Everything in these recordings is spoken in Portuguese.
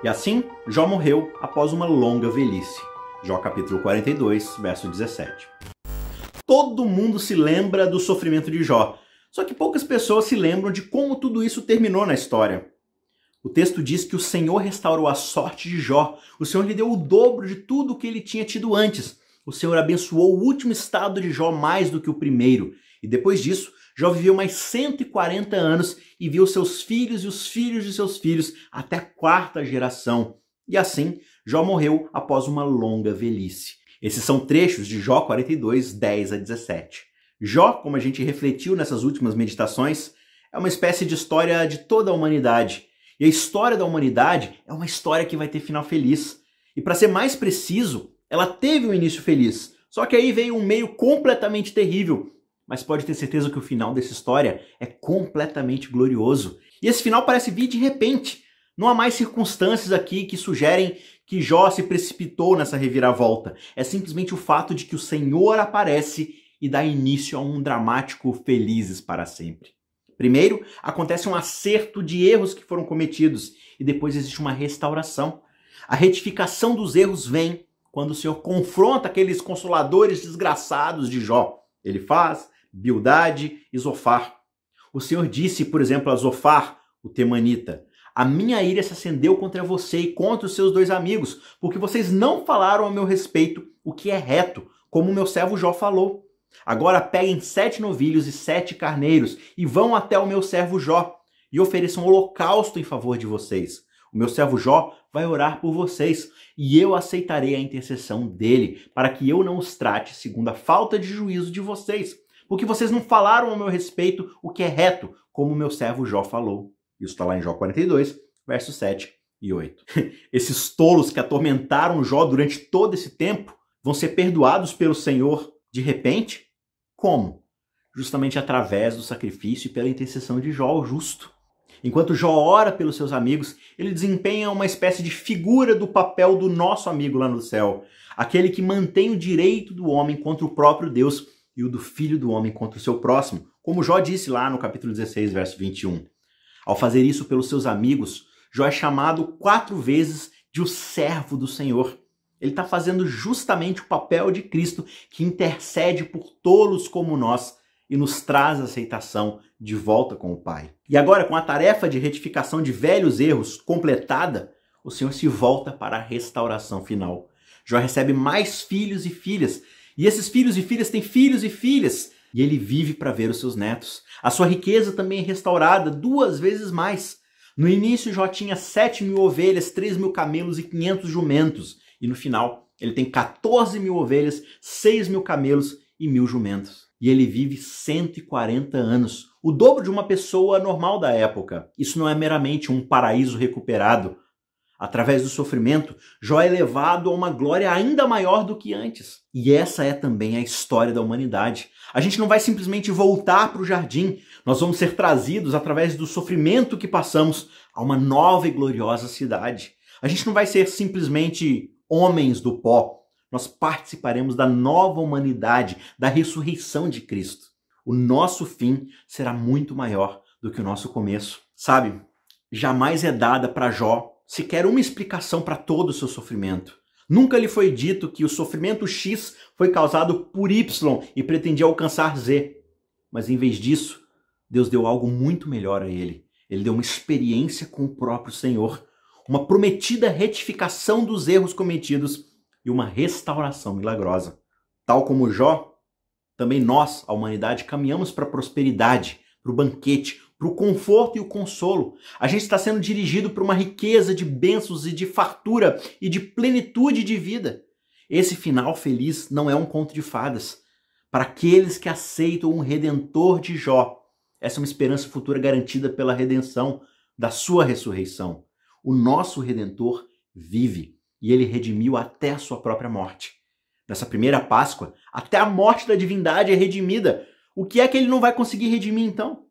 E assim, Jó morreu após uma longa velhice. Jó capítulo 42, verso 17. Todo mundo se lembra do sofrimento de Jó, só que poucas pessoas se lembram de como tudo isso terminou na história. O texto diz que o Senhor restaurou a sorte de Jó, o Senhor lhe deu o dobro de tudo o que ele tinha tido antes. O Senhor abençoou o último estado de Jó mais do que o primeiro. E depois disso, Jó viveu mais 140 anos e viu seus filhos e os filhos de seus filhos até a quarta geração. E assim, Jó morreu após uma longa velhice. Esses são trechos de Jó 42, 10 a 17. Jó, como a gente refletiu nessas últimas meditações, é uma espécie de história de toda a humanidade. E a história da humanidade é uma história que vai ter final feliz. E para ser mais preciso, ela teve um início feliz. Só que aí veio um meio completamente terrível. Mas pode ter certeza que o final dessa história é completamente glorioso. E esse final parece vir de repente. Não há mais circunstâncias aqui que sugerem que Jó se precipitou nessa reviravolta. É simplesmente o fato de que o Senhor aparece e dá início a um dramático felizes para sempre. Primeiro, acontece um acerto de erros que foram cometidos e depois existe uma restauração. A retificação dos erros vem quando o Senhor confronta aqueles consoladores desgraçados de Jó. Elifaz, Bildade e Zofar. O Senhor disse, por exemplo, a Zofar, o temanita: a minha ira se acendeu contra você e contra os seus dois amigos, porque vocês não falaram a meu respeito o que é reto, como o meu servo Jó falou. Agora peguem 7 novilhos e 7 carneiros e vão até o meu servo Jó e ofereçam holocausto em favor de vocês. O meu servo Jó vai orar por vocês e eu aceitarei a intercessão dele para que eu não os trate segundo a falta de juízo de vocês, porque vocês não falaram ao meu respeito o que é reto, como o meu servo Jó falou. Isso está lá em Jó 42, versos 7 e 8. Esses tolos que atormentaram Jó durante todo esse tempo vão ser perdoados pelo Senhor de repente? Como? Justamente através do sacrifício e pela intercessão de Jó, o justo. Enquanto Jó ora pelos seus amigos, ele desempenha uma espécie de figura do papel do nosso amigo lá no céu, aquele que mantém o direito do homem contra o próprio Deus e o do filho do homem contra o seu próximo, como Jó disse lá no capítulo 16, verso 21. Ao fazer isso pelos seus amigos, Jó é chamado 4 vezes de o servo do Senhor. Ele está fazendo justamente o papel de Cristo, que intercede por tolos como nós e nos traz aceitação de volta com o Pai. E agora, com a tarefa de retificação de velhos erros completada, o Senhor se volta para a restauração final. Jó recebe mais filhos e filhas, e esses filhos e filhas têm filhos e filhas, e ele vive para ver os seus netos. A sua riqueza também é restaurada 2 vezes mais. No início, Jó tinha 7.000 ovelhas, 3.000 camelos e 500 jumentos. E no final, ele tem 14.000 ovelhas, 6.000 camelos e 1.000 jumentos. E ele vive 140 anos, o dobro de uma pessoa normal da época. Isso não é meramente um paraíso recuperado. Através do sofrimento, Jó é levado a uma glória ainda maior do que antes. E essa é também a história da humanidade. A gente não vai simplesmente voltar para o jardim. Nós vamos ser trazidos, através do sofrimento que passamos, a uma nova e gloriosa cidade. A gente não vai ser simplesmente homens do pó. Nós participaremos da nova humanidade, da ressurreição de Cristo. O nosso fim será muito maior do que o nosso começo. Sabe, jamais é dada para Jó sequer uma explicação para todo o seu sofrimento. Nunca lhe foi dito que o sofrimento X foi causado por Y e pretendia alcançar Z. Mas em vez disso, Deus deu algo muito melhor a ele. Ele deu uma experiência com o próprio Senhor, uma prometida retificação dos erros cometidos e uma restauração milagrosa. Tal como Jó, também nós, a humanidade, caminhamos para a prosperidade, para o banquete, para o conforto e o consolo. A gente está sendo dirigido por uma riqueza de bênçãos e de fartura e de plenitude de vida. Esse final feliz não é um conto de fadas. Para aqueles que aceitam um redentor de Jó, essa é uma esperança futura garantida pela redenção da sua ressurreição. O nosso Redentor vive e ele redimiu até a sua própria morte. Nessa primeira Páscoa, até a morte da divindade é redimida. O que é que ele não vai conseguir redimir então?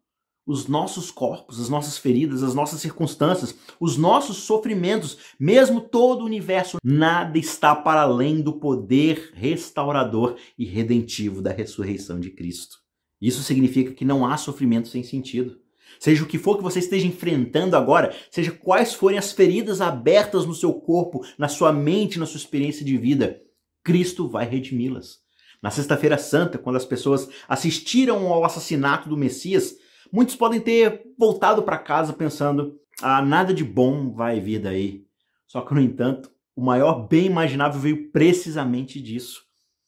Os nossos corpos, as nossas feridas, as nossas circunstâncias, os nossos sofrimentos, mesmo todo o universo, nada está para além do poder restaurador e redentivo da ressurreição de Cristo. Isso significa que não há sofrimento sem sentido. Seja o que for que você esteja enfrentando agora, seja quais forem as feridas abertas no seu corpo, na sua mente, na sua experiência de vida, Cristo vai redimi-las. Na Sexta-feira Santa, quando as pessoas assistiram ao assassinato do Messias, muitos podem ter voltado para casa pensando: nada de bom vai vir daí. Só que, no entanto, o maior bem imaginável veio precisamente disso.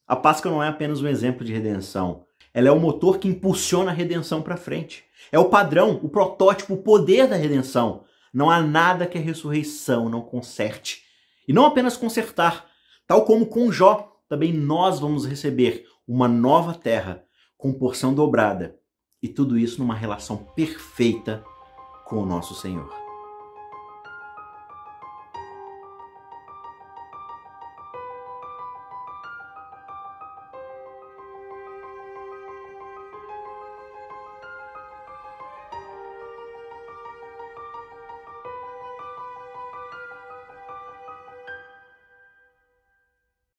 A Páscoa não é apenas um exemplo de redenção. Ela é o motor que impulsiona a redenção para frente. É o padrão, o protótipo, o poder da redenção. Não há nada que a ressurreição não conserte. E não apenas consertar. Tal como com Jó, também nós vamos receber uma nova terra com porção dobrada. E tudo isso numa relação perfeita com o nosso Senhor.